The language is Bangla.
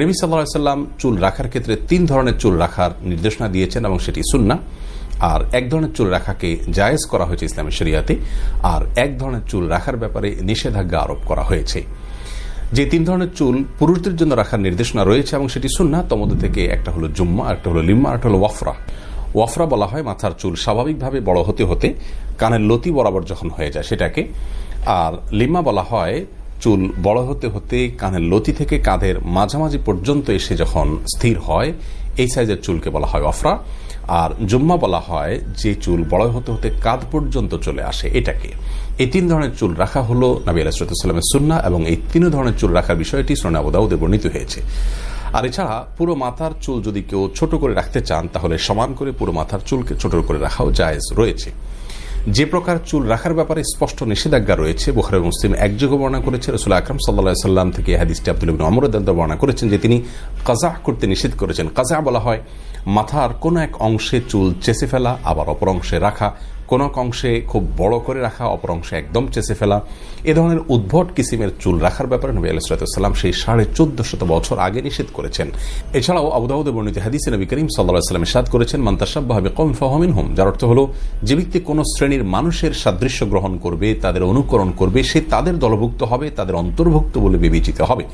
নবী সাল্লাল্লাহু আলাইহি ওয়াসাল্লাম চুল রাখার ক্ষেত্রে 3 ধরনের চুল রাখার নির্দেশনা দিয়েছেন এবং সেটি সুন্নাহ। আর এক ধরনের চুল রাখাকে জায়েজ করা হয়েছে ইসলামের শরিয়াতে, আর এক ধরনের চুল রাখার ব্যাপারে নিষেধাজ্ঞা আরোপ করা হয়েছে। যে 3 ধরনের চুল পুরুষদের জন্য রাখার নির্দেশনা রয়েছে এবং সেটি সুন্নাহ, তার মধ্যে থেকে একটা হলো জুম্মা, একটা হলো লিম্মা, একটা হলো ওয়াফরা। ওয়াফরা বলা হয় মাথার চুল স্বাভাবিকভাবে বড় হতে হতে কানের লতি বরাবর যখন হয়ে যায় সেটাকে, আর লিম্মা বলা হয় চুল বড় হতে হতে কানের লতি থেকে কাঁধের মাঝামাঝি পর্যন্ত এসে যখন স্থির হয়, এই সাইজের চুলকে বলা হয় ওয়াফরা। আর জুম্মা বলা হয় যে চুল বড় হতে হতে কাঁধ পর্যন্ত চলে আসে, এটাকে। এই 3 ধরনের চুল রাখা হলো নবী আলাইহিস সালামের সুন্নাহ এবং এই 3 ধরনের চুল রাখার বিষয়টি সুনান আবু দাউদে বর্ণিত হয়েছে। আর এছাড়া পুরো মাথার চুল যদি কেউ ছোট করে রাখতে চান তাহলে সমান করে পুরো মাথার চুলকে ছোট করে রাখাও জায়েজ রয়েছে। যে প্রকার চুল রাখার ব্যাপারে স্পষ্ট নিষেধাজ্ঞা রয়েছে, বুখারী ও মুসলিম একযোগে বর্ণনা করেছে। রাসূল আকরাম সাল্লাল্লাহু আলাইহি ওয়াসাল্লাম থেকে হাদিসটি আব্দুল্লাহ ইবনে ওমর রাদিয়াল্লাহু আনহু বর্ণনা করেছেন যে তিনি কাযা করতে নিষেধ করেছেন। কাযা বলা হয় মাথার কোনো এক অংশে চুল চেঁচে ফেলা, আবার অপর অংশে রাখা, কোন এক অংশে খুব বড় করে রাখা, অপর অংশে একদম চেঁচে ফেলা। এ ধরনের উদ্ভট কিসিমের চুল রাখার ব্যাপারে নবী আলাইহিস সালাম সেই 1450 বছর আগে নিষেধ করেছেন। এছাড়াও আবু দাউদে বর্ণিত হাদিসে নবী করিম সাল্লাল্লাহু আলাইহি ওয়াসাল্লাম ইরশাদ করেছেন, মান তাশাব্বাহা বিকওমিন ফাহুয়া মিনহুম, যার অর্থ হলো যে ব্যক্তি কোন শ্রেণীর মানুষের সাদৃশ্য গ্রহণ করবে, তাদের অনুকরণ করবে, সে তাদের দলভুক্ত হবে, তাদের অন্তর্ভুক্ত বলে বিবেচিত হবে।